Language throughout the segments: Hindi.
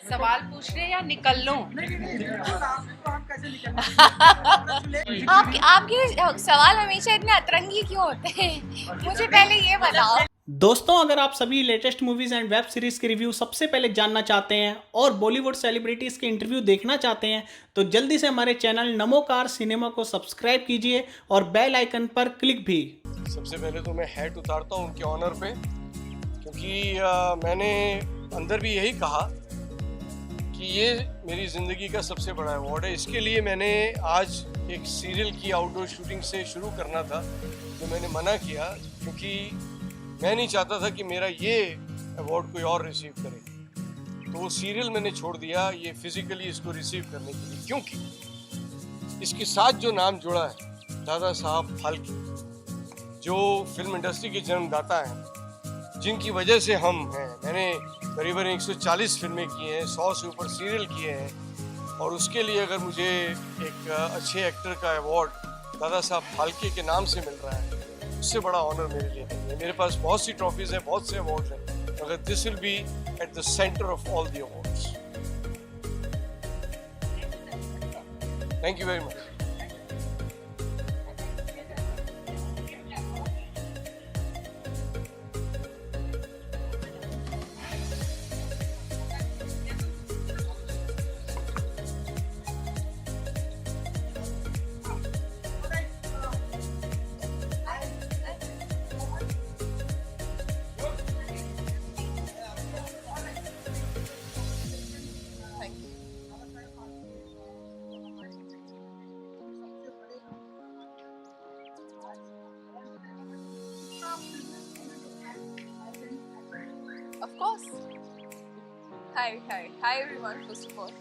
सवाल पूछ रहे हैं या निकल लूं? आप कैसे निकल आपके सवाल हमेशा इतने अतरंगी क्यों होते हैं? मुझे पहले ये बताओ। दोस्तों, अगर आप सभी latest movies and web series के रिव्यू सबसे पहले जानना चाहते हैं और बॉलीवुड सेलिब्रिटीज के इंटरव्यू देखना चाहते हैं तो जल्दी से हमारे चैनल नमोकार सिनेमा को सब्सक्राइब कीजिए और बेल आइकन पर क्लिक भी। सबसे पहले तो मैं हैट उतारता हूँ उनके ऑनर पे, क्योंकि मैंने अंदर भी यही कहा कि ये मेरी ज़िंदगी का सबसे बड़ा अवार्ड है। इसके लिए मैंने आज एक सीरियल की आउटडोर शूटिंग से शुरू करना था, तो मैंने मना किया क्योंकि मैं नहीं चाहता था कि मेरा ये अवार्ड कोई और रिसीव करे। तो वो सीरियल मैंने छोड़ दिया ये फिजिकली इसको रिसीव करने के लिए, क्योंकि इसके साथ जो नाम जुड़ा है दादा साहब फाल्के, जो फिल्म इंडस्ट्री के जन्मदाता हैं, जिनकी वजह से हम हैं। मैंने करीबन 140 फिल्में की हैं, 100 से ऊपर सीरियल किए हैं, और उसके लिए अगर मुझे एक अच्छे एक्टर का अवार्ड दादा साहब फाल्के के नाम से मिल रहा है, उससे बड़ा ऑनर मेरे लिए नहीं है। मेरे पास बहुत सी ट्रॉफीज़ हैं, बहुत से अवार्ड हैं, मगर this will be at the centre of all the awards. Thank you very much. Of course. Hi everyone, first of all.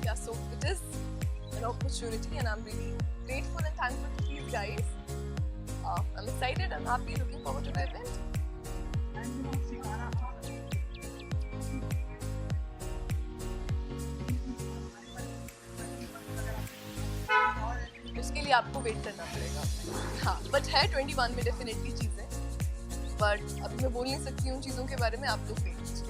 Yeah, so it is an opportunity and I'm really grateful and thankful to these guys. I'm excited, I'm happy, looking forward to the event. उसके लिए आपको वेट करना पड़ेगा। हाँ, बट है 21 में डेफिनेटली चीज़ें, बट अभी मैं बोल नहीं सकती हूँ चीज़ों के बारे में, आप लोग वेट कीजिए।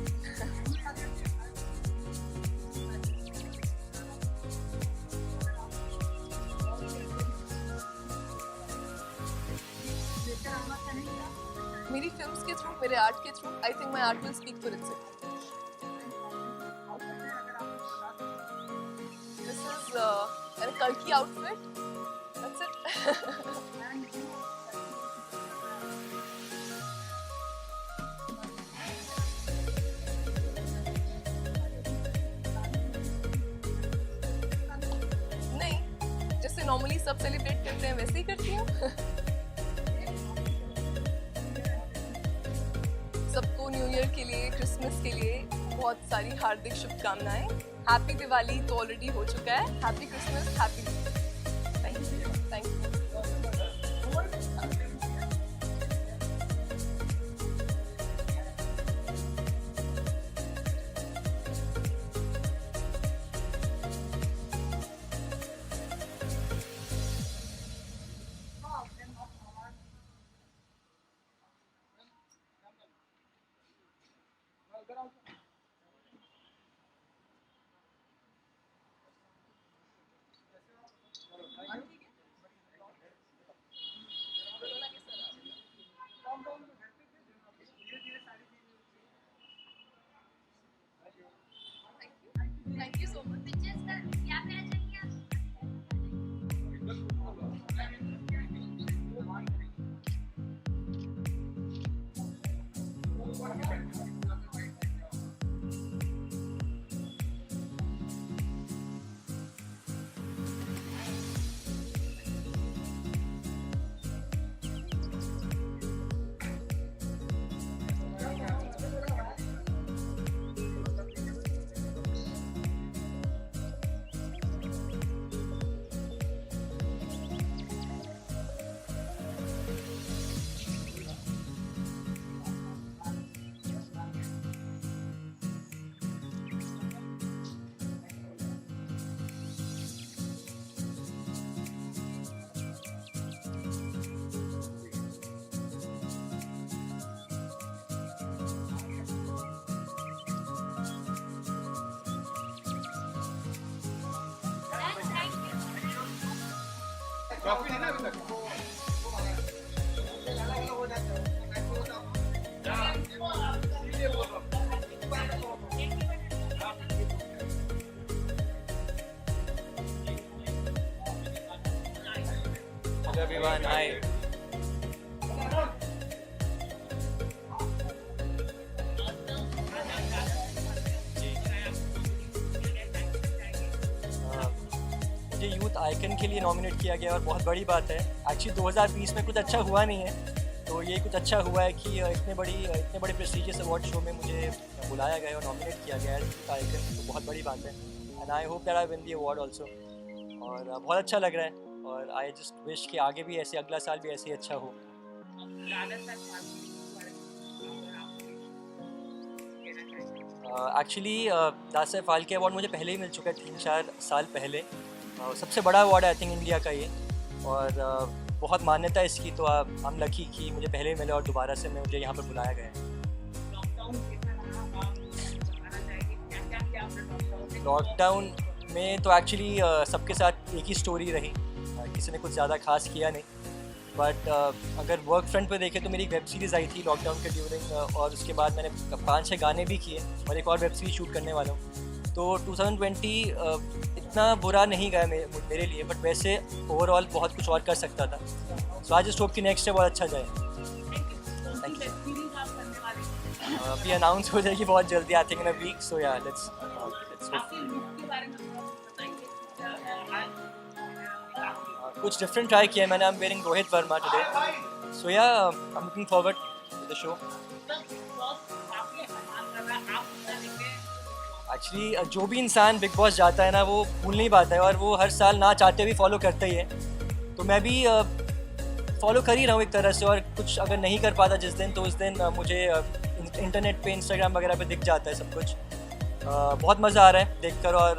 मेरी फिल्म्स के थ्रू, मेरे आर्ट के through, I think my art will speak for itself. This is a Kalki outfit. That's it. नहीं, जैसे नॉर्मली सब सेलिब्रेट करते हैं वैसे ही करती हूँ। सबको न्यू ईयर के लिए, क्रिसमस के लिए बहुत सारी हार्दिक शुभकामनाएं। हैप्पी दिवाली तो ऑलरेडी हो चुका है, happy Christmas, happy new year. Thank you. Thank you so much. Hello everyone, hi. मुझे यूथ आइकन के लिए नॉमिनेट किया गया और बहुत बड़ी बात है। एक्चुअली 2020 में कुछ अच्छा हुआ नहीं है, तो ये कुछ अच्छा हुआ है कि इतने बड़े प्रेस्टिजियस अवार्ड शो में मुझे बुलाया गया और नॉमिनेट किया गया है यूथ आइकन, तो बहुत बड़ी बात है। And I hope that I win the award also. और बहुत अच्छा लग रहा है और आई जस्ट विश कि आगे भी ऐसे, अगला साल भी ऐसे ही अच्छा हो। एक्चुअली दादा साहब फाल्के अवार्ड मुझे पहले ही मिल चुका है, 3-4 साल पहले। सबसे बड़ा अवार्ड है आई थिंक इंडिया का ये, और बहुत मान्यता है इसकी, तो हम लकी कि मुझे पहले ही मिले और दोबारा से मुझे यहाँ पर बुलाया गया है। लॉकडाउन में तो एक्चुअली सबके साथ एक ही स्टोरी रही, किसी ने कुछ ज़्यादा खास किया नहीं। बट अगर वर्क फ्रंट पे देखें तो मेरी एक वेब सीरीज़ आई थी लॉकडाउन के ड्यूरिंग, और उसके बाद मैंने 5-6 गाने भी किए और एक और वेब सीरीज़ शूट करने वाला हूँ। तो 2020 इतना बुरा नहीं गया मेरे लिए, बट वैसे ओवरऑल बहुत कुछ और कर सकता था। सो आई जस्ट होप कि नेक्स्ट ईयर बहुत अच्छा जाए। अभी अनाउंस हो जाएगी बहुत जल्दी, I think in a week. सो या लेट्स कुछ डिफरेंट ट्राई किया है मैंने। I am wearing Rohit Verma today, so yeah I am looking forward to the show. Actually जो भी इंसान बिग बॉस जाता है ना, वो भूल नहीं पाता है, और वो हर साल ना चाहते हुए फॉलो करता ही है। तो मैं भी फॉलो कर ही रहा हूँ एक तरह से, और कुछ अगर नहीं कर पाता जिस दिन, तो उस दिन मुझे इंटरनेट पे, इंस्टाग्राम वगैरह पे दिख जाता है सब कुछ। बहुत मज़ा आ रहा है देखकर, और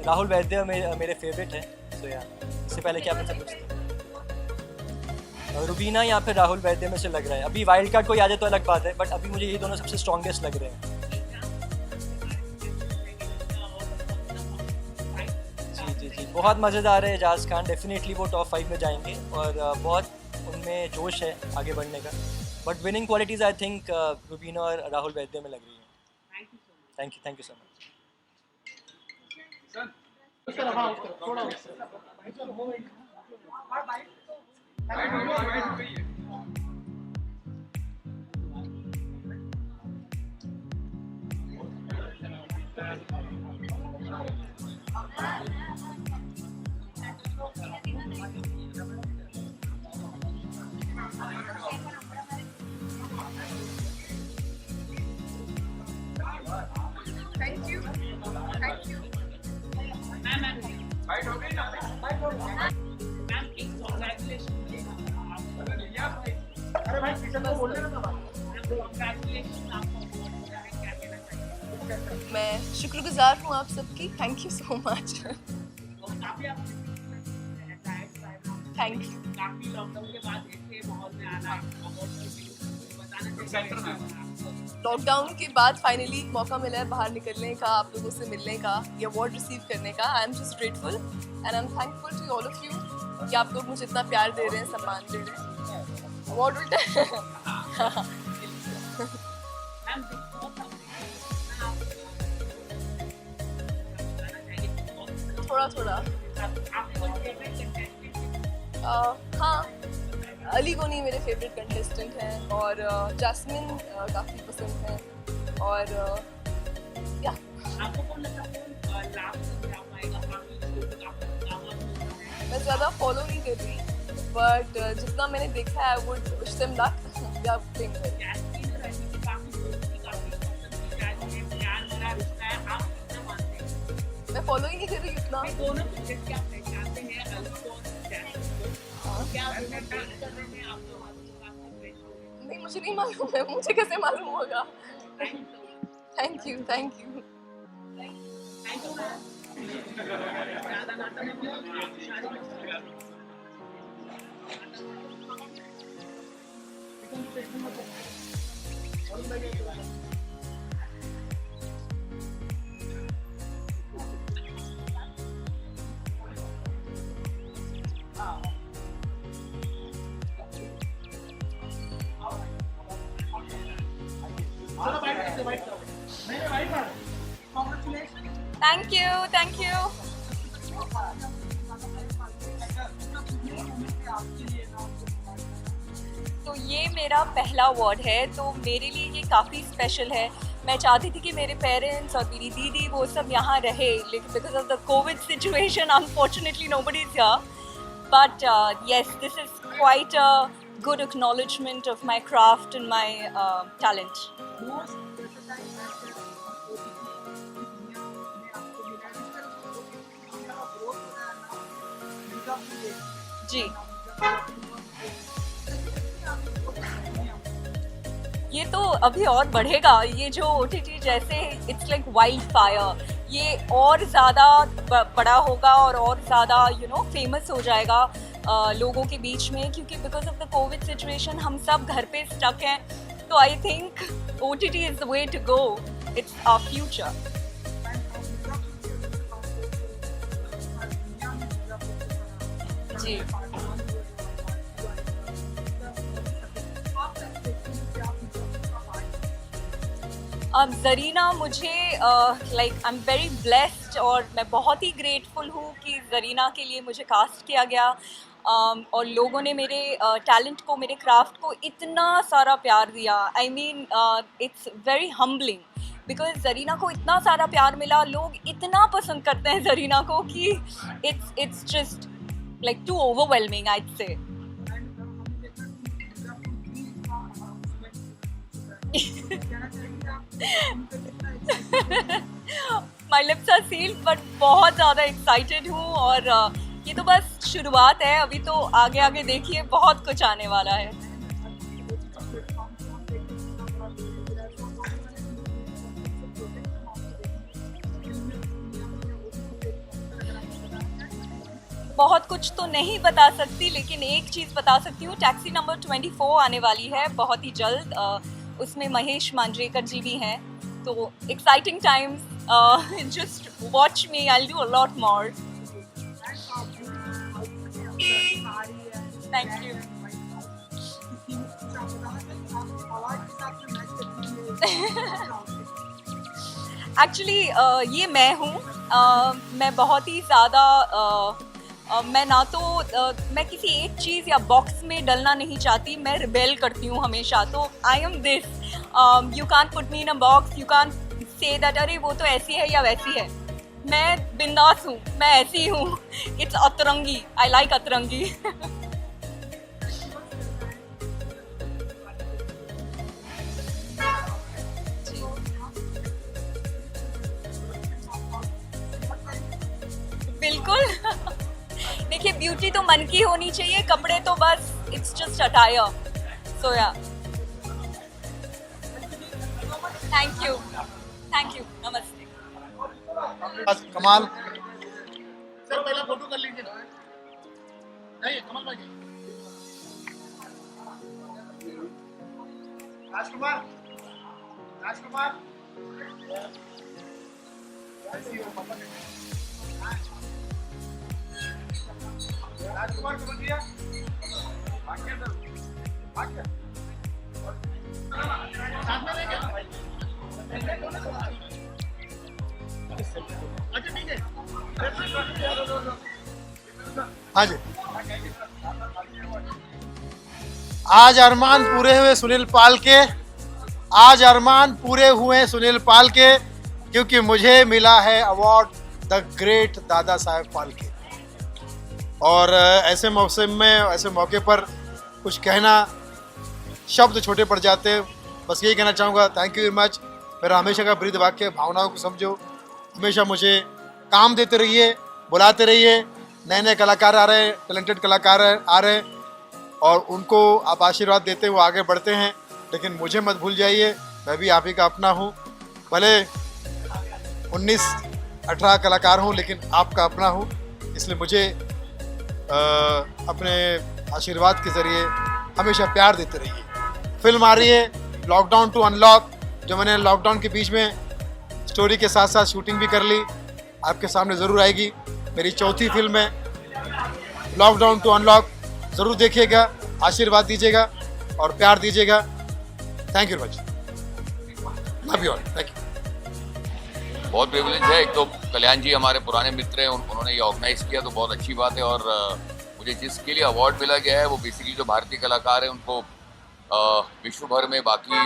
राहुल वैद्य मेरे फेवरेट है। तो या इससे पहले क्या पता कुछ रुबीना या फिर राहुल वैद्य में से लग रहा है। अभी वाइल्ड कार्ड कोई आ जाए तो अलग बात है, बट अभी मुझे ये दोनों सबसे स्ट्रॉन्गेस्ट लग रहे हैं। जी बहुत मज़ेदार है। एजाज खान डेफिनेटली वो टॉप 5 में जाएंगे, और बहुत उनमें जोश है आगे बढ़ने का। But winning qualities I think Rubina और राहुल वैद्य में लग रही है। Thank you so much. Thank you. अरे भाई किशन को बोलने ना। मैं शुक्रगुजार हूँ आप सबकी। Thank you so much. Thank you. Lockdown के बाद फाइनली मौका मिला है बाहर निकलने का, आप लोगों से मिलने का, ये अवार्ड रिसीव करने का। I am just grateful and I am thankful to all of you कि आप लोग मुझे इतना प्यार दे रहे हैं, सम्मान दे रहे हैं। अवार्ड उल्टा थोड़ा हाँ, अली गोनी मेरे फेवरेट कंटेस्टेंट हैं, और जैस्मिन काफ़ी पसंद है, और या मैं ज़्यादा फॉलो नहीं कर रही, बट जितना मैंने देखा है वो विश देम लक। या मैं फॉलो ही नहीं कर रही उतना। नहीं, मुझे नहीं मालूम है, मुझे कैसे मालूम होगा। Thank you. Thank you, thank you. तो ये मेरा पहला अवार्ड है, तो मेरे लिए ये काफ़ी स्पेशल है। मैं चाहती थी कि मेरे पेरेंट्स और मेरी दीदी वो सब यहाँ रहे, लेकिन because of the covid situation unfortunately nobody is here. But yes, this is quite a good acknowledgement of my craft and my talent. जी, ये तो अभी और बढ़ेगा। ये जो OTT जैसे इट्स लाइक वाइल्ड फायर, ये और ज़्यादा बड़ा होगा और ज़्यादा फेमस हो जाएगा लोगों के बीच में, क्योंकि because of the covid situation हम सब घर पे स्टक हैं। तो I think OTT is the way to go, it's our future. जी, ज़रीना मुझे like I am very blessed और मैं बहुत ही ग्रेटफुल हूँ कि ज़रीना के लिए मुझे कास्ट किया गया। और लोगों ने मेरे टैलेंट को, मेरे क्राफ्ट को इतना सारा प्यार दिया। I mean it's very humbling because Zarina को इतना सारा प्यार मिला, लोग इतना पसंद करते हैं ज़रीना को कि it's just like too overwhelming I'd say. My lips are sealed but बहुत ज़्यादा एक्साइटेड हूँ और ये तो बस शुरुआत है, अभी तो आगे आगे देखिए बहुत कुछ आने वाला है। बहुत कुछ तो नहीं बता सकती, लेकिन एक चीज़ बता सकती हूँ, टैक्सी नंबर 24 आने वाली है बहुत ही जल्द। उसमें महेश मांजरेकर जी भी हैं, तो exciting times. Just watch me, I will do a lot more. Thank you. Actually ये मैं हूँ, मैं बहुत ही ज़्यादा मैं ना तो मैं किसी एक चीज़ या बॉक्स में डलना नहीं चाहती, मैं रिबेल करती हूँ हमेशा। तो I am this, you can't put me in a box, you can't say that अरे वो तो ऐसी है या वैसी है। मैं बिंदास हूँ, मैं ऐसी हूँ। इट्स अतरंगी, आई लाइक अतरंगी। बिल्कुल। देखिए, ब्यूटी तो मन की होनी चाहिए, कपड़े तो बस इट्स जस्ट अटायर। सो या, थैंक यू, नमस्ते। कमाल सर, पहला फोटो कर लीजिए। नहीं, कमाल भाई। राजकुमार, राजकुमार को बोलिए। साथ में लेंगे। अच्छा ठीक है। हाँ जी। आज अरमान पूरे हुए सुनील पाल के, आज अरमान पूरे हुए सुनील पाल के, क्योंकि मुझे मिला है award the great Dada Saheb Phalke. और ऐसे मौके पर कुछ कहना, शब्द छोटे पड़ जाते हैं। बस यही कहना चाहूँगा, थैंक यू वेरी मच। मेरा हमेशा का ब्रीद वाक्य, भावनाओं को समझो, हमेशा मुझे काम देते रहिए, बुलाते रहिए। नए नए कलाकार आ रहे हैं, टैलेंटेड कलाकार आ रहे हैं, और उनको आप आशीर्वाद देते हुए आगे बढ़ते हैं। लेकिन मुझे मत भूल जाइए, मैं भी आप ही का अपना हूँ। भले 19-18 कलाकार हूँ, लेकिन आपका अपना हूँ। इसलिए मुझे अपने आशीर्वाद के ज़रिए हमेशा प्यार देते रहिए। फिल्म आ रही है लॉकडाउन टू अनलॉक, जो मैंने लॉकडाउन के बीच में स्टोरी के साथ साथ शूटिंग भी कर ली, आपके सामने ज़रूर आएगी। मेरी चौथी फिल्म है लॉकडाउन टू अनलॉक, ज़रूर देखिएगा, आशीर्वाद दीजिएगा और प्यार दीजिएगा। Thank you very much. Love you all, thank you. बहुत प्रिविलेज है। एक तो कल्याण जी हमारे पुराने मित्र हैं, उन्होंने ये ऑर्गेनाइज किया तो बहुत अच्छी बात है। और मुझे जिसके लिए अवार्ड मिला गया है वो बेसिकली जो भारतीय कलाकार हैं उनको विश्व भर में बाकी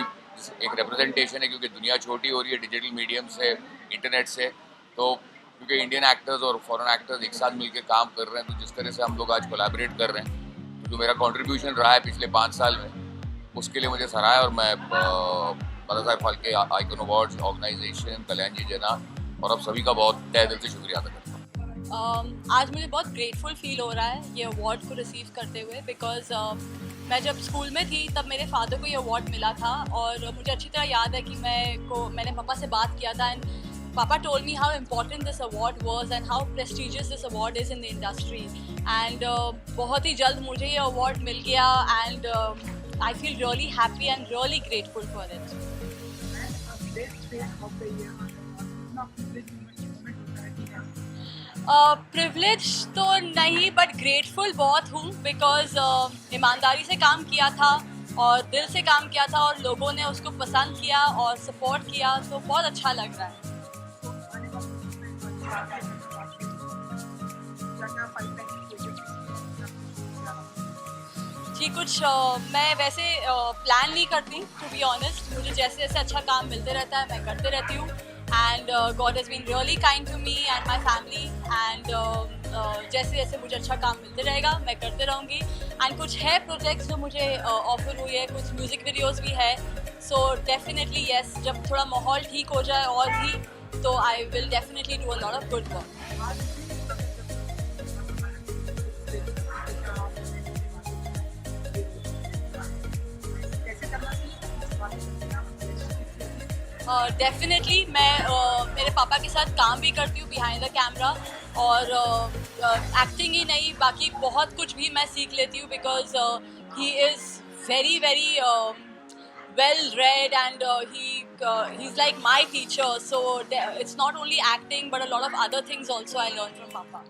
एक रिप्रेजेंटेशन है, क्योंकि दुनिया छोटी हो रही है डिजिटल मीडियम से, इंटरनेट से। तो क्योंकि इंडियन एक्टर्स और फॉरेन एक्टर्स एक साथ मिलकर काम कर रहे हैं, तो जिस तरह से हम लोग आज कोलैबोरेट कर रहे हैं, तो जो मेरा कंट्रीब्यूशन रहा है पिछले 5 साल में, उसके लिए मुझे सराहा है। और मैं Dada Saheb Phalke icon awards organisation, कल्याण जी जना और अब सभी का बहुत तहे दिल से शुक्रिया अदा करता हूँ। आज मुझे बहुत ग्रेटफुल फील हो रहा है ये अवार्ड को रिसीव करते हुए, बिकॉज मैं जब स्कूल में थी तब मेरे फादर को ये अवार्ड मिला था और मुझे अच्छी तरह याद है कि मैंने पापा से बात किया था एंड पापा told me how important this award was and how prestigious this award is in the industry. And बहुत ही जल्द मुझे ये अवार्ड मिल गया and I feel really happy and really grateful for it. Privilege तो नहीं, but grateful बहुत हूँ because ईमानदारी से काम किया था और दिल से काम किया था और लोगों ने उसको पसंद किया और सपोर्ट किया, तो बहुत अच्छा लग रहा है। जी कुछ मैं वैसे प्लान नहीं करती, टू बी ऑनेस्ट। मुझे जैसे जैसे अच्छा काम मिलते रहता है मैं करते रहती हूँ and God has been really kind to me and my family and जैसे जैसे मुझे अच्छा काम मिलते रहेगा मैं करते रहूँगी। एंड कुछ है प्रोजेक्ट्स जो मुझे ऑफर हुई है, कुछ म्यूज़िक वीडियोज़ भी है, सो डेफिनेटली येस, जब थोड़ा माहौल ठीक हो जाए और भी तो I will definitely do a lot of good work. Definitely मैं मेरे पापा के साथ काम भी करती हूँ बिहाइंड द कैमरा और एक्टिंग ही नहीं बाकी बहुत कुछ भी मैं सीख लेती हूँ because he is very very well read and he's like my teacher, so it's not only acting but a lot of other things also I learned from Papa.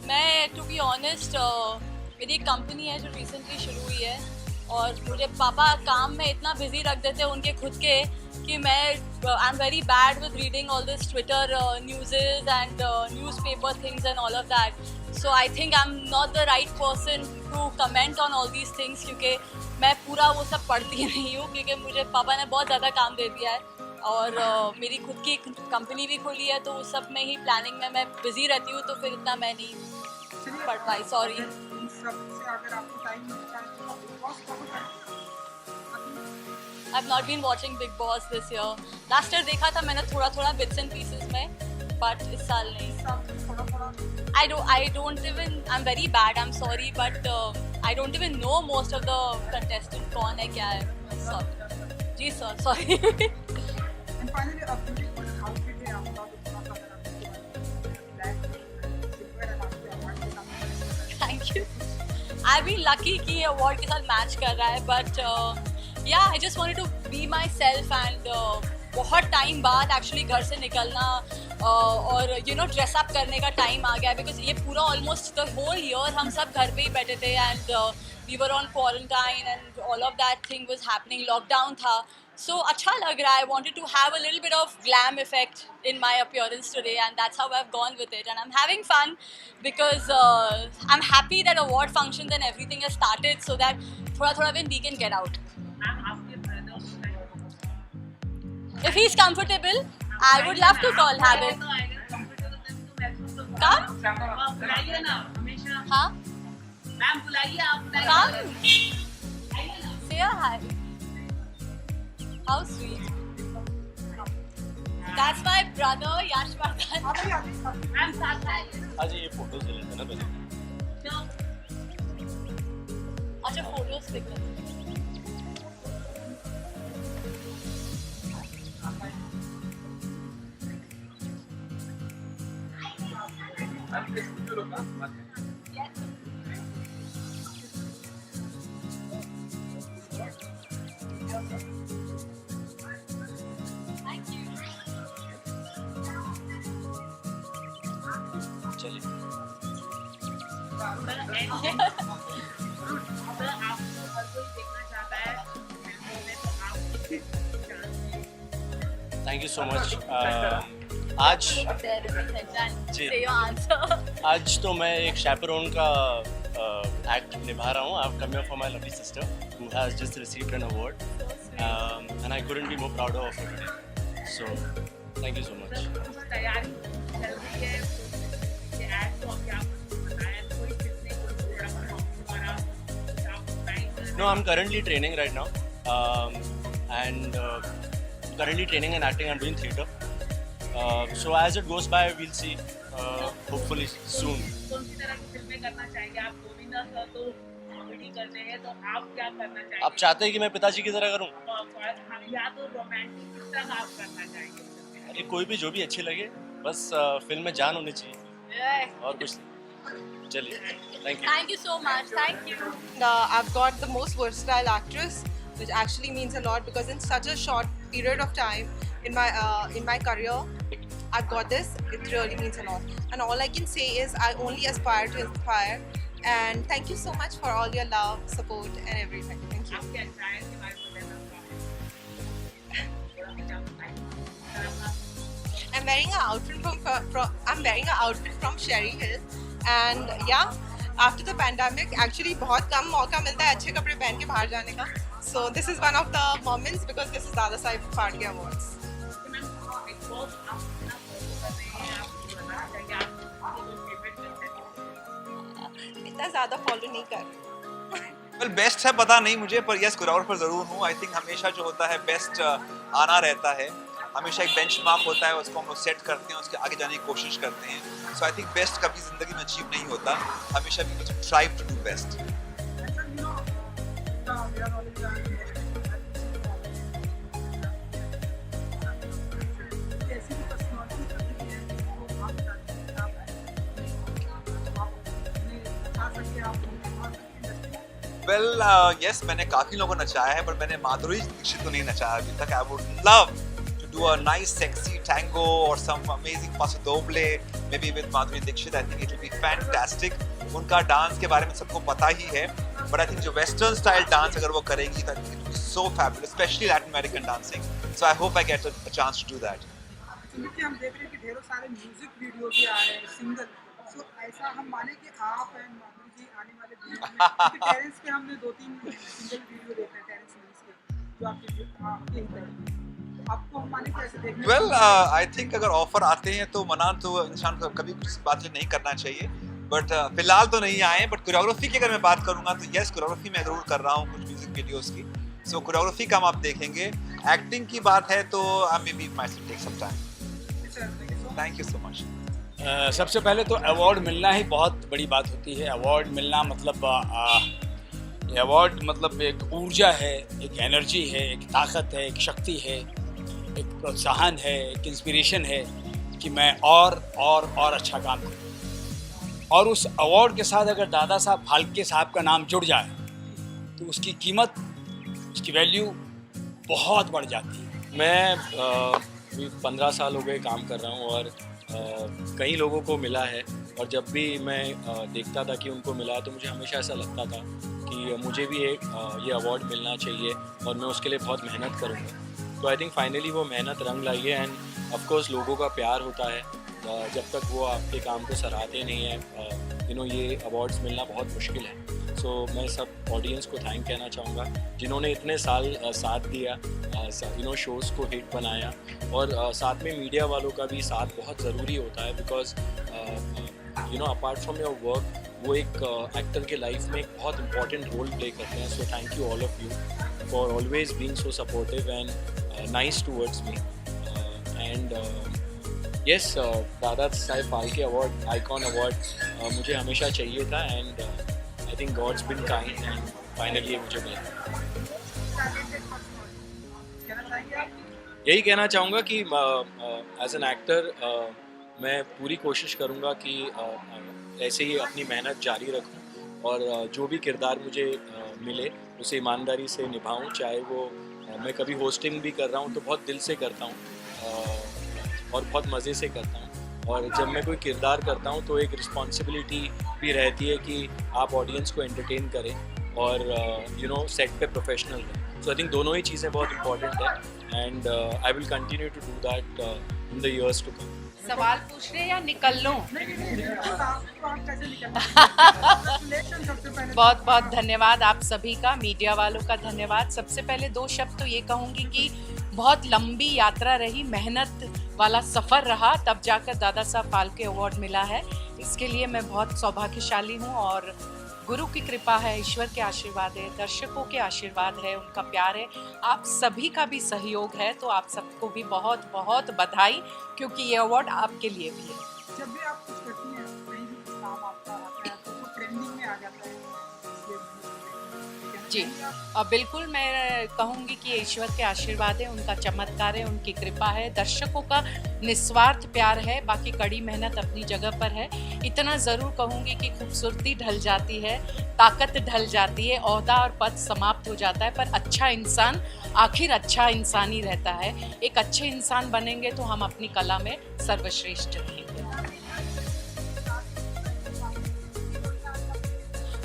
मैं टू बी ऑनेस्ट मेरी एक कंपनी है जो रिसेंटली शुरू हुई है और मुझे पापा काम में इतना बिजी रख देते हैं उनके खुद के कि मैं I am very bad with reading all this Twitter newses and newspaper things and all of that, so I think I am not the right person to comment on all these things क्योंकि मैं पूरा वो सब पढ़ती नहीं हूँ क्योंकि मुझे पापा ने बहुत ज़्यादा काम दे दिया है और मेरी खुद की कंपनी भी खोली है तो उस सब में ही प्लानिंग में मैं बिज़ी रहती हूँ तो फिर इतना मैं नहीं पढ़ पाई, sorry. I've not been watching Big Boss this year. Last year देखा था मैंने थोड़ा bits and pieces में, but इस साल नहीं। I don't even, I'm very bad, I'm sorry, but I don't even know most of the contestants कौन है क्या है। Sorry. Ji sir, sorry. And finally, a beautiful outfit है आपका Thank you. I've been lucky कि ये award के साथ match कर रहा है, but yeah, I just wanted to be myself and बहुत टाइम बाद एक्चुअली घर से निकलना और यू नो ड्रेस अप करने का टाइम आ गया बिकॉज ये पूरा ऑलमोस्ट द होल ईयर हम सब घर पे ही बैठे थे and we were on quarantine and all of that thing was happening, lockdown था, सो अच्छा लग रहा है. I wanted to have a little bit of glam effect in my appearance today and that's how I've gone with it and I'm having fun because I'm happy that award functions and everything has started so that thoda when we can get out. If he's comfortable, I would love to call him. Come. हाँ? Come. Say a hi. How sweet. That's my brother Yashvardhan. आज ये फोटो से लेते ना पहले. अच्छा फोटोज पिक करते हैं. Thank you so much. आज जी आज तो मैं एक chaperone का एक्ट निभा रहा हूँ। I've come here for my lovely sister who has just received an award, and I couldn't be more prouder of her today. So thank you so much. No, I'm currently training right now, and currently training and acting. I'm doing theatre. So as it goes by, we'll see. Hopefully soon. आप चाहते हैं कि मैं पिताजी की तरह करूं? अरे कोई भी जो भी अच्छी लगे, बस फिल्म में जान होनी चाहिए और कुछ नहीं। चलिए, thank you. Thank you so much. Thank you. I've got the most versatile actress, which actually means a lot because in such a short period of time in my career, I've got this. It really means a lot. And all I can say is I only aspire to inspire. And thank you so much for all your love, support, and everything. Thank you. I'm wearing an outfit from Sherry Hill, and yeah, after the pandemic, actually बहुत कम मौका मिलता है अच्छे कपड़े पहन के बाहर जाने का. So this is one of the moments because this is Dada Saheb Phalke Awards. इतना ज़्यादा फॉलो नहीं कर. वेल बेस्ट है पता नहीं मुझे, पर यस कोरियोग्राफर ज़रूर हूँ. आई थिंक हमेशा जो होता है बेस्ट आना रहता है. हमेशा एक बेंचमार्क होता है, उसको हम लोग सेट करते हैं, उसके आगे जाने की कोशिश करते हैं. सो आई थिंक बेस्ट कभी ज़िंदगी में अचीव नहीं होता. हमेशा we try to do best. Well yes मैंने काफ़ी लोगों को नचाया है, पर मैंने माधुरी दीक्षित को नहीं नचाया अभी तक. I would love to do a nice sexy tango or some amazing paso doble maybe with Madhuri Dixit. I think it will be fantastic. उनका डांस के बारे में सबको पता ही है, but I think जो western style डांस अगर वो करेगी तो it will be so fabulous, especially Latin American dancing. So I hope I get a chance to do that. क्योंकि हम देख रहे हैं कि ढेरों सारे म्यूजिक वीडियो भी आ रहे हैं सिंगल. सो ऐसा हम माने कि आप एंड माधुरी जी आने वाले दिनों में टेरेंस के हमने 2-3 सिंगल वीडियो देखे हैं टेरेंस मिल्स के जो आपके ही आपको हम माने कैसे देखने. वेल आई थिंक अगर ऑफर आते हैं तो मना तो इंसान को कभी कुछ बातें नहीं करना चाहिए, बट फिलहाल तो नहीं आए. बट कोरियोग्राफी की अगर मैं बात करूंगा तो यस कोरियोग्राफी मैं ज़रूर कर रहा हूँ कुछ म्यूजिक वीडियोस की. सो कोरियोग्राफी का आप देखेंगे. एक्टिंग की बात है तो I may be myself take some time. Thank you so much. सबसे पहले तो अवार्ड मिलना ही बहुत बड़ी बात होती है. अवार्ड मिलना मतलब अवार्ड मतलब एक ऊर्जा है, एक एनर्जी है, एक ताकत है, एक शक्ति है, एक प्रोत्साहन है, एक इंस्पिरेशन है कि मैं और अच्छा काम करूं. और उस अवार्ड के साथ अगर दादा साहब फाल्के साहब का नाम जुड़ जाए तो उसकी कीमत, उसकी वैल्यू बहुत बढ़ जाती है. मैं 15 साल हो गए काम कर रहा हूँ और कई लोगों को मिला है, और जब भी मैं देखता था कि उनको मिला तो मुझे हमेशा ऐसा लगता था कि मुझे भी ये अवार्ड मिलना चाहिए और मैं उसके लिए बहुत मेहनत करूँगा. तो आई थिंक फाइनली वो मेहनत रंग लाई है. एंड ऑफ कोर्स लोगों का प्यार होता है. जब तक वो आपके काम को सराहते नहीं हैं ये अवार्ड्स मिलना बहुत मुश्किल है. सो मैं सब ऑडियंस को थैंक कहना चाहूँगा जिन्होंने इतने साल साथ दिया, शोज़ को हिट बनाया. और साथ में मीडिया वालों का भी साथ बहुत ज़रूरी होता है, because apart from your work वो एक एक्टर के लाइफ में एक बहुत इंपॉर्टेंट रोल प्ले करते हैं. So thank you all of you for always being so supportive and nice towards me. And yes Dadasaheb Phalke award, icon award मुझे हमेशा चाहिए था. And I think God's been kind and finally मुझे मिला. यही कहना चाहूँगा कि एज एन एक्टर मैं पूरी कोशिश करूँगा कि ऐसे ही अपनी मेहनत जारी रखूँ और जो भी किरदार मुझे मिले उसे ईमानदारी से निभाऊँ. चाहे वो मैं कभी होस्टिंग भी कर रहा हूँ तो बहुत दिल से करता हूँ और बहुत मज़े से करता हूँ. और जब मैं कोई किरदार करता हूँ तो एक रिस्पॉन्सिबिलिटी भी रहती है कि आप ऑडियंस को एंटरटेन करें और सेट पे प्रोफेशनल रहें। सो आई थिंक दोनों ही चीज़ें बहुत इंपॉर्टेंट है and I will continue to do that in the years to come. सवाल पूछ रहे या निकल लूं? बहुत बहुत धन्यवाद आप सभी का, मीडिया वालों का धन्यवाद। सबसे पहले 2 शब्द तो ये कहूँगी कि बहुत लंबी यात्रा रही, मेहनत वाला सफ़र रहा, तब जाकर दादा साहब फाल्के अवार्ड मिला है। इसके लिए मैं बहुत सौभाग्यशाली हूँ और गुरु की कृपा है, ईश्वर के आशीर्वाद है, दर्शकों के आशीर्वाद है, उनका प्यार है, आप सभी का भी सहयोग है। तो आप सबको भी बहुत बहुत बधाई, क्योंकि ये अवार्ड आपके लिए भी है। जब भी आप कुछ करती हैं, कहीं भी काम आपका आता है तो वो ट्रेंडिंग में आ जाता है। जी बिल्कुल, मैं कहूँगी कि ईश्वर के आशीर्वाद है, उनका चमत्कार है, उनकी कृपा है, दर्शकों का निस्वार्थ प्यार है, बाकी कड़ी मेहनत अपनी जगह पर है। इतना ज़रूर कहूँगी कि खूबसूरती ढल जाती है, ताकत ढल जाती है, ओहदा और पद समाप्त हो जाता है, पर अच्छा इंसान आखिर अच्छा इंसान ही रहता है। एक अच्छे इंसान बनेंगे तो हम अपनी कला में सर्वश्रेष्ठ रहेंगे।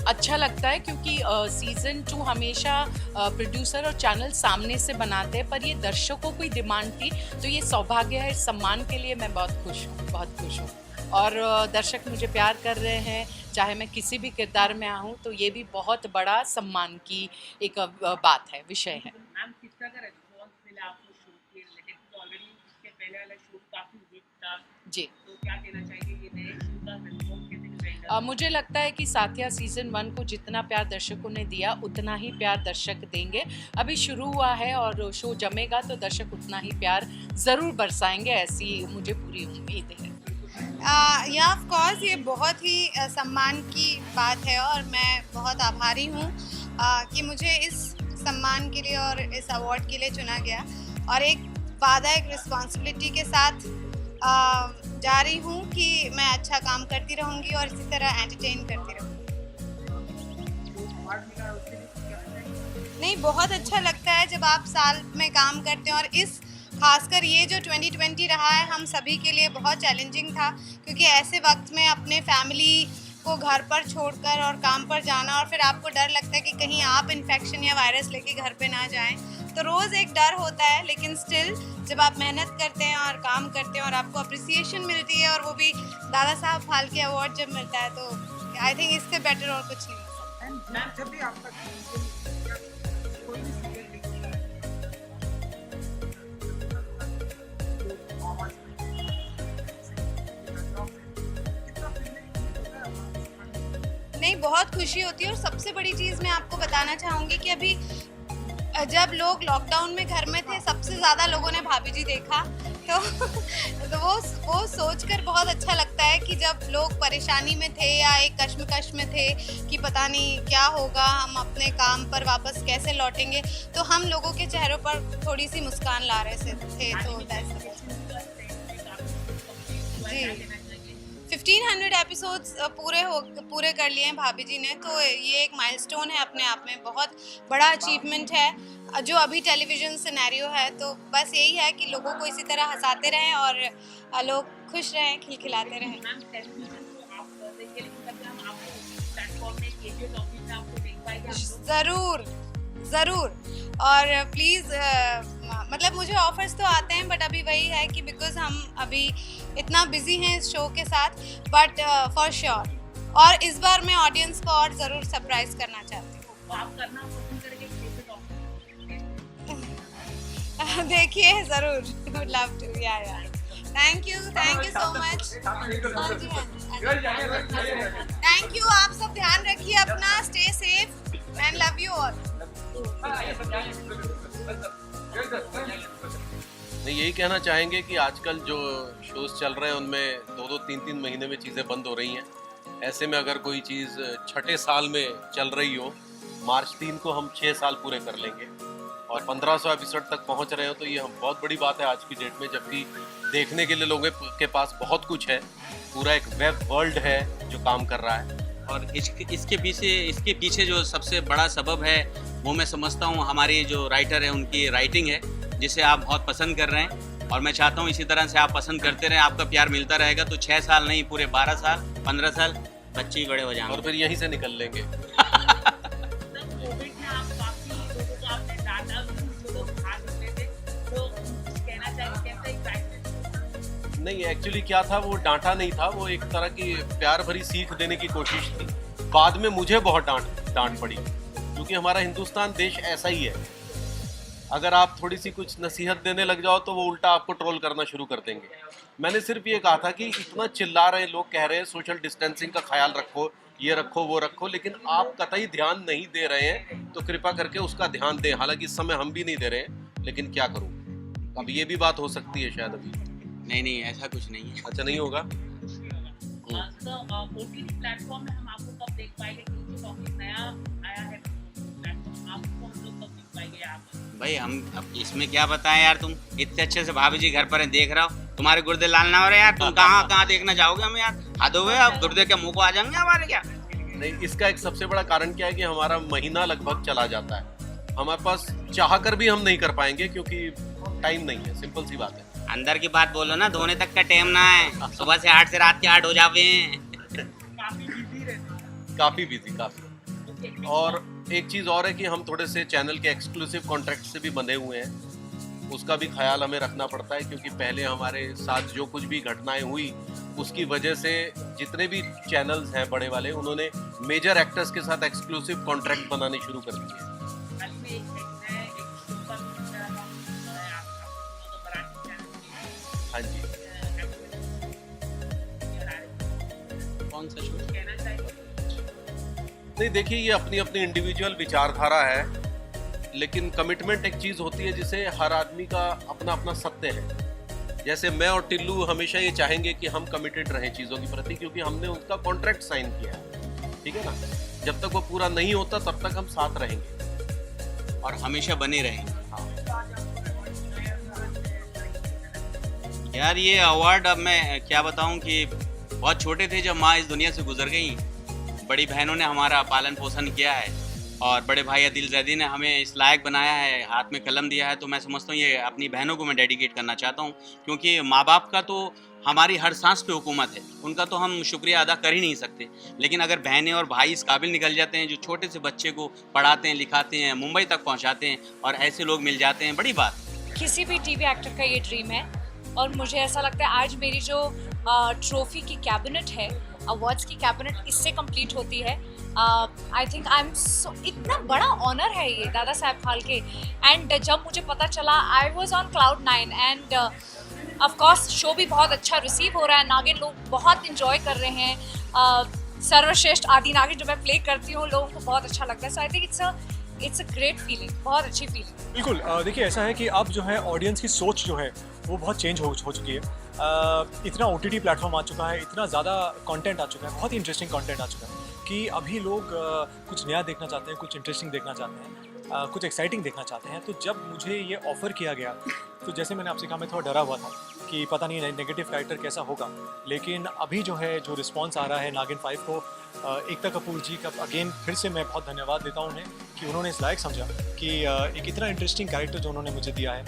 अच्छा लगता है क्योंकि सीज़न 2 हमेशा प्रोड्यूसर और चैनल सामने से बनाते हैं, पर ये दर्शकों की डिमांड थी, तो ये सौभाग्य है। इस सम्मान के लिए मैं बहुत खुश हूँ और दर्शक मुझे प्यार कर रहे हैं, चाहे मैं किसी भी किरदार में आऊँ, तो ये भी बहुत बड़ा सम्मान की एक बात है, विषय है। मैम, किस तरह का रिस्पॉन्स मिला आपको शो के रिलेटेड? तो ऑलरेडी उसके पहले वाला शो काफ़ी हिट था जी, तो क्या कहना चाहिए ये नए शो का रिस्पॉन्स कैसे रहेगा? मुझे लगता है कि साथिया सीज़न 1 को जितना प्यार दर्शकों ने दिया उतना ही प्यार दर्शक देंगे। अभी शुरू हुआ है और शो जमेगा तो दर्शक उतना ही प्यार ज़रूर बरसाएंगे, ऐसी मुझे पूरी उम्मीद है। या ऑफ कोर्स ये बहुत ही सम्मान की बात है और मैं बहुत आभारी हूँ कि मुझे इस सम्मान के लिए और इस अवार्ड के लिए चुना गया और एक वादा, एक रिस्पॉन्सिबिलिटी के साथ जा रही हूँ कि मैं अच्छा काम करती रहूँगी और इसी तरह एंटरटेन करती रहूँगी। नहीं, बहुत अच्छा लगता है जब आप साल में काम करते हैं और इस खासकर ये जो 2020 रहा है हम सभी के लिए बहुत चैलेंजिंग था, क्योंकि ऐसे वक्त में अपने फैमिली को घर पर छोड़कर और काम पर जाना और फिर आपको डर लगता है कि कहीं आप इन्फेक्शन या वायरस लेके घर पे ना जाएं, तो रोज़ एक डर होता है। लेकिन स्टिल जब आप मेहनत करते हैं और काम करते हैं और आपको अप्रिसिएशन मिलती है और वो भी दादा साहब फाल्के अवार्ड जब मिलता है, तो आई थिंक इससे बेटर और कुछ नहीं हो सकता। जब भी आपका कोई भी सीरियल नहीं, बहुत खुशी होती है और सबसे बड़ी चीज़ मैं आपको बताना चाहूँगी कि अभी जब लोग लॉकडाउन में घर में थे, सबसे ज़्यादा लोगों ने भाभी जी देखा, तो वो सोचकर बहुत अच्छा लगता है कि जब लोग परेशानी में थे या एक कश्मकश में थे कि पता नहीं क्या होगा, हम अपने काम पर वापस कैसे लौटेंगे, तो हम लोगों के चेहरों पर थोड़ी सी मुस्कान ला रहे थे। तो जी 1500 एपिसोड्स पूरे कर लिए हैं भाभी जी ने, तो ये एक माइलस्टोन है अपने आप में, बहुत बड़ा अचीवमेंट है जो अभी टेलीविज़न सिनेरियो है। तो बस यही है कि लोगों को इसी तरह हंसाते रहें और लोग खुश रहें, खिलखिलाते रहें। ज़रूर और प्लीज़ मतलब मुझे ऑफर्स तो आते हैं, बट अभी वही है कि बिकॉज़ हम अभी इतना बिजी हैं इस शो के साथ, बट फॉर श्योर और इस बार मैं ऑडियंस को और ज़रूर सरप्राइज करना चाहती हूँ। आप करना पसंद करेंगे देखिए ज़रूर, वुड लव टू। या thank you so much. Thank you, आप सब ध्यान रखिए अपना, stay safe and love you all. नहीं, यही कहना चाहेंगे कि आजकल जो शोज चल रहे हैं उनमें 2-2, 3-3 महीने में चीज़ें बंद हो रही हैं। ऐसे में अगर कोई चीज़ 6ठे साल में चल रही हो, मार्च 3 को हम 6 साल पूरे कर लेंगे और 1500 एपिसोड तक पहुंच रहे हो, तो ये हम बहुत बड़ी बात है आज की डेट में, जबकि देखने के लिए लोगों के पास बहुत कुछ है, पूरा एक वेब वर्ल्ड है जो काम कर रहा है। और इसके पीछे जो सबसे बड़ा सबब है वो मैं समझता हूँ हमारी जो राइटर है उनकी राइटिंग है, जिसे आप बहुत पसंद कर रहे हैं। और मैं चाहता हूँ इसी तरह से आप पसंद करते रहें, आपका प्यार मिलता रहेगा तो 6 साल नहीं पूरे 12 साल 15 साल बच्चे ही बड़े हो जाएंगे और फिर यहीं से निकल लेंगे। नहीं, एक्चुअली क्या था, वो डांटा नहीं था, वो एक तरह की प्यार भरी सीख देने की कोशिश थी। बाद में मुझे बहुत डांट पड़ी, क्योंकि हमारा हिंदुस्तान देश ऐसा ही है, अगर आप थोड़ी सी कुछ नसीहत देने लग जाओ तो वो उल्टा आपको ट्रोल करना शुरू कर देंगे। मैंने सिर्फ ये कहा था कि इतना चिल्ला रहे लोग, कह रहे हैं सोशल डिस्टेंसिंग का ख्याल रखो, ये रखो वो रखो, लेकिन आप कतई ध्यान नहीं दे रहे हैं, तो कृपा करके उसका ध्यान दें। हालांकि इस समय हम भी नहीं दे रहे हैं, लेकिन क्या करूं, अब ये भी बात हो सकती है शायद अभी। नहीं ऐसा कुछ नहीं है। अच्छा, नहीं होगा। प्लेटफॉर्म में हम आपको कब देख पाएंगे, क्योंकि टॉपिक नया आया है प्लेटफॉर्म, आपको हम लोग कब देख पाएंगे यहाँ पर? भाई हम अब इसमें क्या बताएं यार, तुम इतने अच्छे से भाभी जी घर पर हैं, देख रहा हो, तुम्हारे गुर्दे लाल ना हो रहे यार, तुम कहाँ देखना चाहोगे हम यार, हद हो गए, अब गुर्दे के मुंह को आ जाएंगे हमारे क्या? नहीं, इसका एक सबसे बड़ा कारण क्या है कि हमारा महीना लगभग चला जाता है, हमारे पास चाह कर भी हम नहीं कर पाएंगे क्योंकि टाइम नहीं है, सिंपल सी बात है। अंदर की बात बोलो ना, धोने तक का टाइम ना है, सुबह से 8 से रात के 8 हो जावे हैं। काफी बिजी, काफी। और एक चीज और है कि हम थोड़े से चैनल के एक्सक्लूसिव कॉन्ट्रैक्ट से भी बंधे हुए हैं, उसका भी ख्याल हमें रखना पड़ता है, क्योंकि पहले हमारे साथ जो कुछ भी घटनाएं हुई उसकी वजह से जितने भी चैनल्स हैं बड़े वाले, उन्होंने मेजर एक्टर्स के साथ एक्सक्लूसिव कॉन्ट्रैक्ट बनाने शुरू कर दिए। हाँ जी। कौन सा शो? नहीं, देखिए, ये अपनी अपनी इंडिविजुअल विचारधारा है, लेकिन कमिटमेंट एक चीज़ होती है जिसे हर आदमी का अपना अपना सत्य है। जैसे मैं और टिल्लू हमेशा ये चाहेंगे कि हम कमिटेड रहें चीज़ों के प्रति, क्योंकि हमने उसका कॉन्ट्रैक्ट साइन किया है, ठीक है ना। जब तक वो पूरा नहीं होता तब तक हम साथ रहेंगे और हमेशा बने रहेंगे। हाँ। यार ये अवार्ड, अब मैं क्या बताऊं कि बहुत छोटे थे जब माँ इस दुनिया से गुजर गई, बड़ी बहनों ने हमारा पालन पोषण किया है और बड़े भाई आदिल जैदी ने हमें इस लायक बनाया है, हाथ में कलम दिया है, तो मैं समझता हूँ ये अपनी बहनों को मैं डेडिकेट करना चाहता हूँ, क्योंकि माँ बाप का तो हमारी हर सांस पे हुकूमत है, उनका तो हम शुक्रिया अदा कर ही नहीं सकते, लेकिन अगर बहनें और भाई इस काबिल निकल जाते हैं जो छोटे से बच्चे को पढ़ाते हैं, लिखाते हैं, मुंबई तक पहुँचाते हैं, और ऐसे लोग मिल जाते हैं, बड़ी बात। किसी भी टीवी एक्टर का ये ड्रीम है, और मुझे ऐसा लगता है आज मेरी जो ट्रॉफी की कैबिनेट है, अवार्ड्स की कैबिनेट, इससे कंप्लीट होती है। आई थिंक आई एम सो, इतना बड़ा ऑनर है ये दादा साहब फाल्के। एंड जब मुझे पता चला, I was on cloud 9 end of course show भी बहुत अच्छा रिसीव हो रहा है, नागिन लोग बहुत इंजॉय कर रहे हैं, सर्वश्रेष्ठ आदि नागिन जो मैं प्ले करती हूँ लोगों को बहुत अच्छा लगता है। So I think it's a great feeling, बहुत अच्छी फीलिंग। बिल्कुल, देखिए ऐसा है कि अब जो है ऑडियंस की सोच जो है वो बहुत चेंज हो चुकी है। इतना OTT प्लेटफॉर्म आ चुका है, इतना ज़्यादा कंटेंट आ चुका है, बहुत ही इंटरेस्टिंग कंटेंट आ चुका है कि अभी लोग कुछ नया देखना चाहते हैं, कुछ इंटरेस्टिंग देखना चाहते हैं, कुछ एक्साइटिंग देखना चाहते हैं। तो जब मुझे ये ऑफ़र किया गया, तो जैसे मैंने आपसे कहा, मैं थोड़ा डरा हुआ था कि पता नहीं नेगेटिव कैरेक्टर कैसा होगा, लेकिन अभी जो है जो रिस्पॉन्स आ रहा है नागिन 5 को, एकता कपूर जी का अगेन फिर से मैं बहुत धन्यवाद देता हूँ उन्हें कि उन्होंने इस लायक समझा कि एक इतना इंटरेस्टिंग कैरेक्टर जो उन्होंने मुझे दिया है,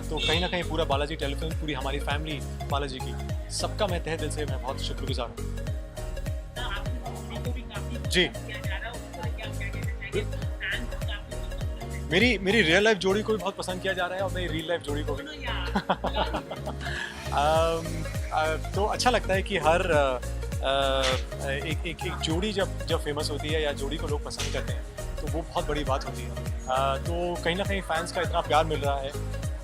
तो कहीं ना कहीं पूरा बालाजी टेलीफिल्म, पूरी हमारी फैमिली बालाजी की, सबका मैं तहे दिल से मैं बहुत शुक्रगुजार हूँ। जी, मेरी रियल लाइफ जोड़ी को भी बहुत पसंद किया जा रहा है और मेरी रियल लाइफ जोड़ी को भी। तो अच्छा लगता है कि हर एक जोड़ी जब फेमस होती है या जोड़ी को लोग पसंद करते हैं, तो वो बहुत बड़ी बात होती है। तो कहीं ना कहीं फैंस का इतना प्यार मिल रहा है,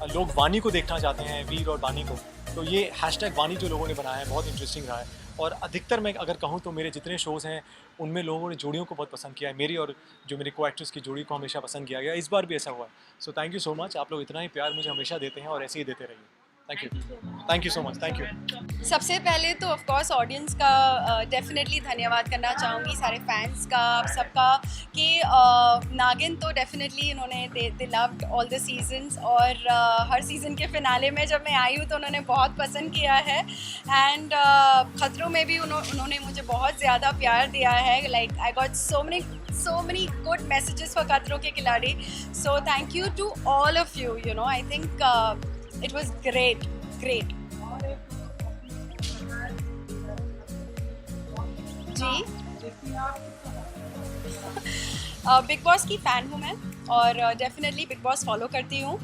लोग वानी को देखना चाहते हैं, वीर और वानी को, तो ये #वानी जो लोगों ने बनाया है बहुत इंटरेस्टिंग रहा है। और अधिकतर मैं अगर कहूँ तो मेरे जितने शोज़ हैं उनमें लोगों ने जोड़ियों को बहुत पसंद किया है, मेरी और जो मेरी को एक्ट्रेस की जोड़ी को हमेशा पसंद किया गया, इस बार भी ऐसा हुआ है। सो थैंक यू सो मच, आप लोग इतना ही प्यार मुझे हमेशा देते हैं और ऐसे ही देते रहिए। Thank you so much, thank you. सबसे पहले तो ऑफ कोर्स ऑडियंस का डेफिनेटली धन्यवाद करना चाहूँगी, सारे फैंस का, सबका, कि नागिन तो डेफिनेटली उन्होंने they loved all the seasons, और हर सीज़न के फिनाले में जब मैं आई हूँ तो उन्होंने बहुत पसंद किया है। एंड खतरों में भी उन्होंने मुझे बहुत ज़्यादा प्यार दिया है। Like I got so many good messages for खतरों के खिलाड़ी। So thank you to all of you, you know, I think It was great. जी बिग बॉस की फ़ैन हूँ मैं और डेफिनेटली बिग बॉस फॉलो करती हूँ।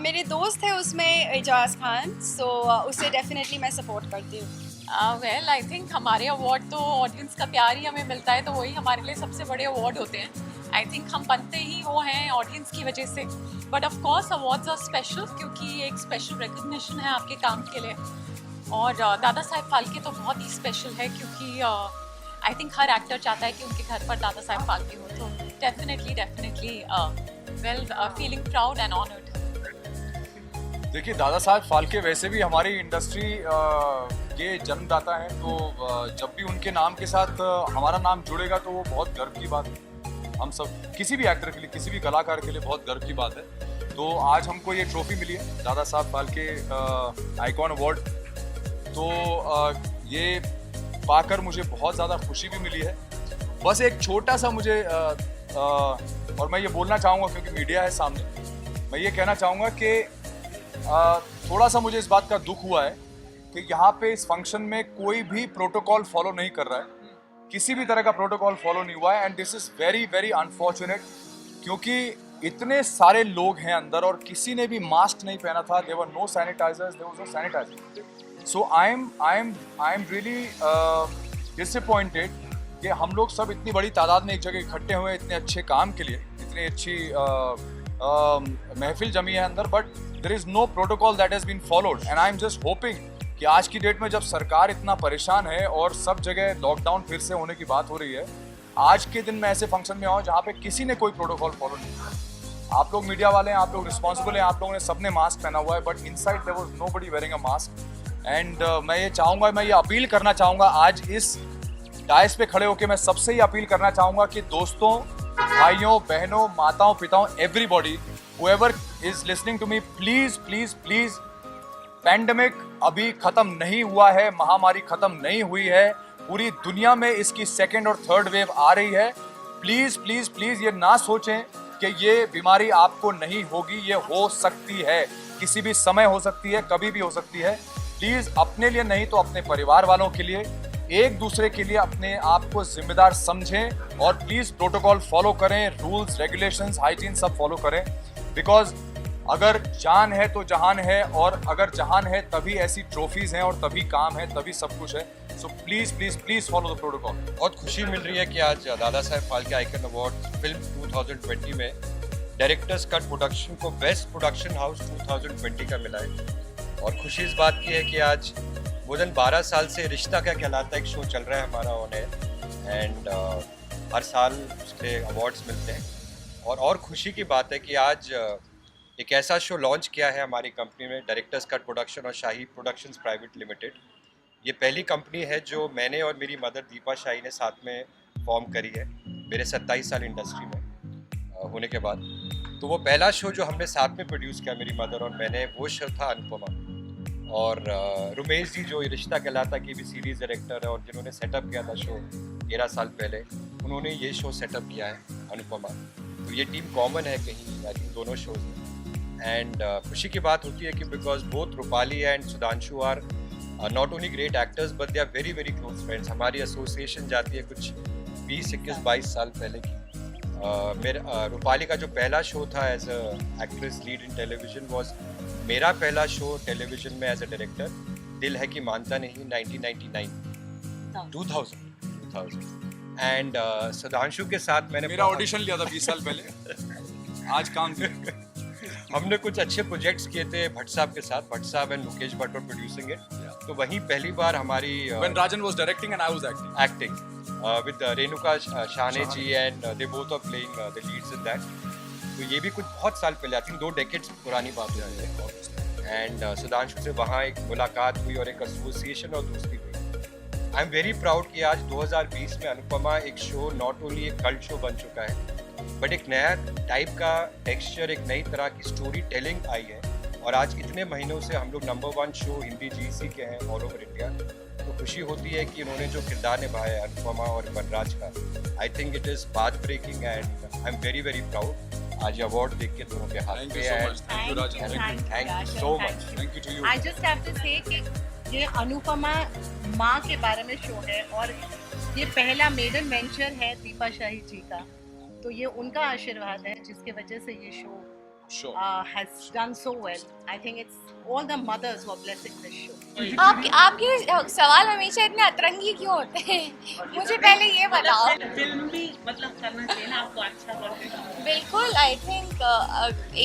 मेरे दोस्त है उसमें एजाज खान, सो उसे डेफिनेटली मैं सपोर्ट करती हूँ। वेल आई थिंक हमारे अवार्ड तो ऑडियंस का प्यार ही हमें मिलता है, तो वही हमारे लिए सबसे बड़े अवार्ड होते हैं। आई थिंक हम बनते ही वो हैं ऑडियंस की वजह से, but of course awards are special क्योंकि एक स्पेशल रिकग्निशन है आपके काम के लिए। और दादा साहेब फाल्के तो बहुत ही स्पेशल है क्योंकि आई थिंक हर एक्टर चाहता है कि उनके घर पर दादा साहेब फाल्के हो, तो definitely well feeling proud and honoured. देखिए, दादा साहब फाल्के वैसे भी हमारी इंडस्ट्री के जन्मदाता हैं, तो जब भी उनके नाम के साथ हमारा नाम जुड़ेगा तो वो बहुत गर्व की बात है। हम सब किसी भी एक्टर के लिए, किसी भी कलाकार के लिए बहुत गर्व की बात है। तो आज हमको ये ट्रॉफी मिली है, दादा साहब फाल्के आइकॉन अवार्ड। तो ये पाकर मुझे बहुत ज़्यादा खुशी भी मिली है। बस एक छोटा सा मुझे और मैं ये बोलना चाहूँगा क्योंकि मीडिया है सामने, मैं ये कहना चाहूँगा कि थोड़ा सा मुझे इस बात का दुख हुआ है कि यहाँ पे इस फंक्शन में कोई भी प्रोटोकॉल फॉलो नहीं कर रहा है, किसी भी तरह का प्रोटोकॉल फॉलो नहीं हुआ है। And this is very very unfortunate क्योंकि इतने सारे लोग हैं अंदर और किसी ने भी मास्क नहीं पहना था। There were no sanitisers, there was no sanitiser. So I am really disappointed कि हम लोग सब इतनी बड़ी तादाद में एक जगह इकट्ठे हुए इतने अच्छे काम के लिए, इतनी अच्छी महफिल जमी है अंदर, but there is no protocol that has been followed. And I am just hoping कि आज की डेट में जब सरकार इतना परेशान है और सब जगह लॉकडाउन फिर से होने की बात हो रही है, आज के दिन में ऐसे फंक्शन में आओ जहाँ पे किसी ने कोई प्रोटोकॉल फॉलो नहीं किया। आप लोग मीडिया वाले हैं, आप लोग रिस्पॉन्सिबल हैं, आप लोगों ने सबने मास्क पहना हुआ है, but inside there was nobody wearing a mask. And मैं ये अपील करना चाहूँगा आज इस डायस पे खड़े होकर, मैं सबसे ही अपील करना चाहूँगा कि दोस्तों, भाइयों, बहनों, माताओं, पिताओं, everybody whoever is listening to me, please please please, pandemic अभी खत्म नहीं हुआ है, महामारी खत्म नहीं हुई है, पूरी दुनिया में इसकी सेकेंड और थर्ड वेव आ रही है। प्लीज प्लीज प्लीज ये ना सोचें कि ये बीमारी आपको नहीं होगी, ये हो सकती है, किसी भी समय हो सकती है, कभी भी हो सकती है। प्लीज अपने लिए नहीं तो अपने परिवार वालों के लिए, एक दूसरे के लिए अपने आप को जिम्मेदार समझें और प्लीज प्रोटोकॉल फॉलो करें, रूल्स, रेगुलेशंस, हाइजीन सब फॉलो करें। बिकॉज अगर जान है तो जहान है, और अगर जहान है तभी ऐसी ट्रॉफीज हैं और तभी काम है, तभी सब कुछ है। So please please please follow the protocol. बहुत खुशी मिल रही है कि आज Dada Saheb Phalke icon award film 2020 में डायरेक्टर्स कट प्रोडक्शन को बेस्ट प्रोडक्शन हाउस 2020 का मिला है। और खुशी इस बात की है कि आज more than 12 साल से रिश्ता क्या कहलाता है एक शो चल रहा है हमारा ऑन एयर, एंड हर साल उसके अवार्ड्स मिलते हैं। और खुशी की बात है कि आज एक ऐसा शो लॉन्च किया है हमारी कंपनी में, डायरेक्टर्स कट प्रोडक्शन और शाही प्रोडक्शंस प्राइवेट लिमिटेड। ये पहली कंपनी है जो मैंने और मेरी मदर दीपा शाही ने साथ में फॉर्म करी है मेरे 27 साल इंडस्ट्री में होने के बाद। तो वो पहला शो जो हमने साथ में प्रोड्यूस किया मेरी मदर और मैंने, वो शो था अनुपमा। और रुमेश जी जो रिश्ता कहलाता की भी सीरीज़ डायरेक्टर है और जिन्होंने सेटअप किया था शो 13 साल पहले, उन्होंने ये शो सेटअप किया है अनुपमा। तो ये टीम कॉमन है कहीं आई थिंक दोनों शोज में। एंड खुशी की बात होती है कि because both Rupali and Sudhanshu are not only great actors but they are very very close friends. हमारी एसोसिएशन जाती है कुछ 20, 21, 22 साल पहले की। मेरा रूपाली का जो पहला शो था as a actress lead in television was मेरा पहला शो टेलीविजन में एज अ डायरेक्टर, दिल है कि मानता नहीं, 1999 2000। एंड सुधांशु के साथ मैंने मेरा ऑडिशन लिया था 20 साल पहले। आज काम हमने कुछ अच्छे प्रोजेक्ट्स किए थे भट्ट साहब के साथ, भट्ट साहब and Mukesh Bhatt were producing it. तो वहीं पहली बार हमारी when Rajan was directing and I was acting with Renuka Shahane ji and they both are playing the leads in that. तो ये भी कुछ बहुत साल पहले, आई थिंक 2 डेकेड्स पुरानी बात है। एंड सुधांशु से वहाँ एक मुलाकात हुई और एक एसोसिएशन और दूसरी हुई। आई एम वेरी प्राउड कि आज 2020 में अनुपमा एक शो नॉट ओनली एक कल्ट शो बन चुका है, बट एक नया टाइप का टेक्सचर, एक नई तरह की स्टोरी टेलिंग आई है। और आज इतने महीनों से हम लोग नंबर 1 शो हिंदी GC के हैं ऑल ओवर इंडिया। तो खुशी होती है कि उन्होंने जो किरदार निभाया है अनुपमा और वनराज का, I think it is path breaking and I am very very proud. आज अवार्ड देख के दोनों के हाथ Thank पे you so है। much. Thank you, Rajan. Thank you so much. Thank you to you. I just have to say कि ये अनुपमा माँ के बारे में शो है और ये पहला मेडन वेंचर है दीपा शाही जी का, तो ये उनका आशीर्वाद है जिसके वजह से ये show has done so well. I think it's all the mothers who are blessing this show. आपके सवाल हमेशा इतने अतरंगी क्यों होते हैं? मुझे पहले ये बताओ। फिल्म भी मतलब करना चाहिए ना आपको, अच्छा करके। बिल्कुल, आई थिंक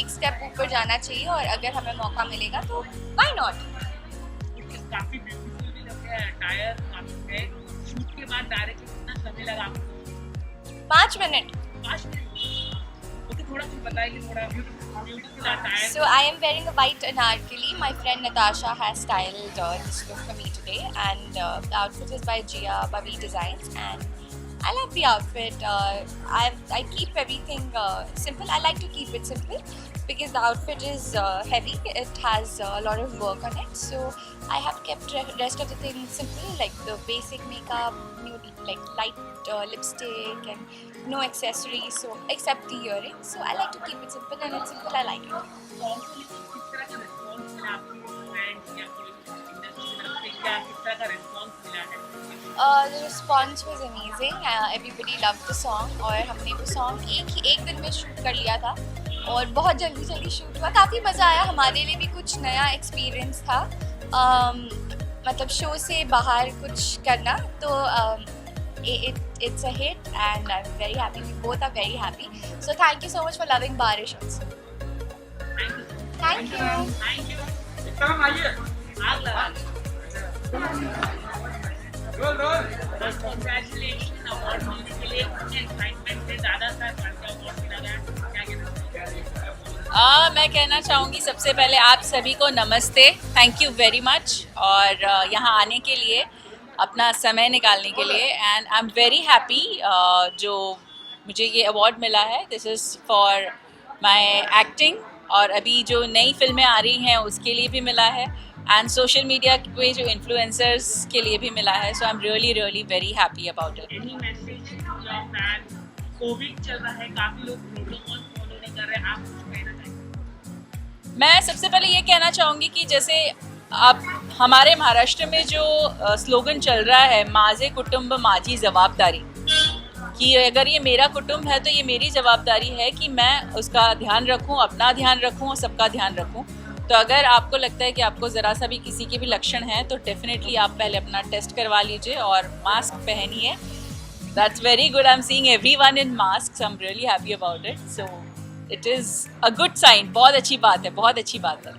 एक स्टेप ऊपर जाना चाहिए और अगर हमें मौका मिलेगा तो व्हाई नॉट। काफी ब्यूटीफुल भी लग रहा है, टायर काफी है। शूट के बाद डायरेक्टली कितना समय लगा आपको? 5 मिनट। 5 मिनट। ओके, थोड़ा सा बताइए, थोड़ा beautiful attire. So I am wearing a white anarkali. My friend Natasha has styled this look for me today, and the outfit is by Gia Babi Designs, and I love the outfit. I keep everything simple. I like to keep it simple because the outfit is heavy. It has a lot of work on it, so I have kept rest of the things simple, like the basic makeup, nude, like light lipstick, and no accessories. So except the earrings. So I like to keep it simple, and it's simple. I like it. The response was amazing. Everybody loved the song. और हमने वो song एक दिन में शूट कर लिया था और बहुत जल्दी शूट हुआ। काफ़ी मज़ा आया, हमारे लिए भी कुछ नया एक्सपीरियंस था, मतलब शो से बाहर कुछ करना। तो it's a hit and I'm very happy. We both are very happy. So thank you so much for loving Barish also. Thank you. Thank you. आग लगा। Congratulations, award मिलने के लिए excitement से ज़्यादा सा award मिला गया, क्या कहना? मैं कहना चाहूँगी सबसे पहले आप सभी को नमस्ते, थैंक यू वेरी मच और यहाँ आने के लिए, अपना समय निकालने के लिए। And I am very happy जो मुझे ये अवार्ड मिला है। This is for my acting और अभी जो नई फिल्में आ रही हैं उसके लिए भी मिला है, एंड सोशल मीडिया पे जो इन्फ्लुएंसर्स के लिए भी मिला है। So I am really very happy about it. Any message to your fans? Covid चल रहा है, काफ़ी लोग प्रोटोकॉल फॉलो नहीं कर रहे, आप कुछ कहना चाहेंगे? मैं सबसे पहले ये कहना चाहूँगी कि जैसे अब हमारे महाराष्ट्र में जो स्लोगन चल रहा है, माझे कुटुंब माझी जवाबदारी, कि अगर ये मेरा कुटुंब है तो ये मेरी जवाबदारी है कि मैं उसका ध्यान रखूं, अपना ध्यान रखूं और सबका ध्यान रखूं। तो अगर आपको लगता है कि आपको ज़रा सा भी किसी के भी लक्षण हैं तो डेफिनेटली आप पहले अपना टेस्ट करवा लीजिए और मास्क पहनिए। That's very good. I am seeing everyone in mask, I am really happy about it. So it is a good sign. बहुत अच्छी बात है, बहुत अच्छी बात है।